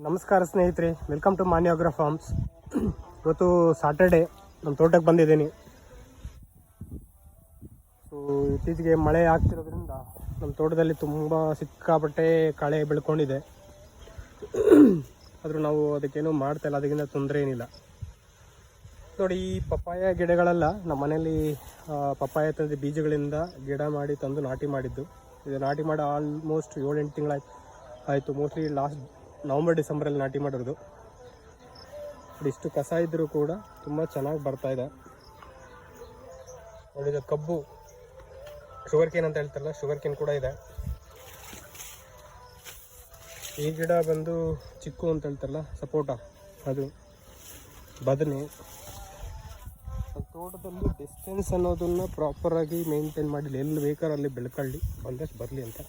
ನಮಸ್ಕಾರ ಸ್ನೇಹಿತರೆ, welcome to ಮಾನ್ಯ ಅಗ್ರೋ ಫಾರ್ಮ್ಸ್. ಇವತ್ತು ಸಾಟರ್ಡೆ ನಮ್ಮ ತೋಟಕ್ಕೆ ಬಂದಿದ್ದೀನಿ. ಸೊ ಇತ್ತೀಚೆಗೆ ಮಳೆ ಆಗ್ತಿರೋದ್ರಿಂದ ನಮ್ಮ ತೋಟದಲ್ಲಿ ತುಂಬ ಸಿಕ್ಕಾಪಟ್ಟೆ ಕಳೆ ಬೆಳ್ಕೊಂಡಿದೆ. ಆದರೂ ನಾವು ಅದಕ್ಕೇನು ಮಾಡ್ತಾಯಿಲ್ಲ, ಅದಕ್ಕಿಂತ ತೊಂದರೆ ಏನಿಲ್ಲ. ನೋಡಿ, ಈ ಪಪ್ಪಾಯ ಗಿಡಗಳೆಲ್ಲ ನಮ್ಮ ಮನೆಯಲ್ಲಿ ಪಪ್ಪಾಯ ತಂದು ಬೀಜಗಳಿಂದ ಗಿಡ ಮಾಡಿ ತಂದು ನಾಟಿ ಮಾಡಿದ್ದು. ಇದು ನಾಟಿ ಮಾಡಿ ಆಲ್ಮೋಸ್ಟ್ 7-8 ತಿಂಗಳಾಯಿತು. ಮೋಸ್ಟ್ಲಿ ಲಾಸ್ಟ್ ನವಂಬರ್-ಡಿಸೆಂಬರಲ್ಲಿ ನಾಟಿ ಮಾಡಿರೋದು. ಇಷ್ಟು ಕಸ ಇದ್ದರೂ ಕೂಡ ತುಂಬ ಚೆನ್ನಾಗಿ ಬರ್ತಾಯಿದೆ. ನೋಡಿದ ಕಬ್ಬು, ಶುಗರ್ ಕೇನ್ ಅಂತ ಹೇಳ್ತಾರಲ್ಲ, ಶುಗರ್ ಕೇನ್ ಕೂಡ ಇದೆ. ಈ ಗಿಡ ಬಂದು ಚಿಕ್ಕು ಅಂತ ಹೇಳ್ತಾರಲ್ಲ, ಸಪೋಟ, ಅದು ಬದನೆ. ತೋಟದಲ್ಲಿ ಡಿಸ್ಟೆನ್ಸ್ ಅನ್ನೋದನ್ನು ಪ್ರಾಪರಾಗಿ ಮೇಂಟೈನ್ ಮಾಡಿ ಎಲ್ಲಿ ಬೇಕಾದ್ರೆ ಅಲ್ಲಿ ಬೆಳ್ಕೊಳ್ಳಿ, ಬಂದಷ್ಟು ಬರಲಿ ಅಂತ.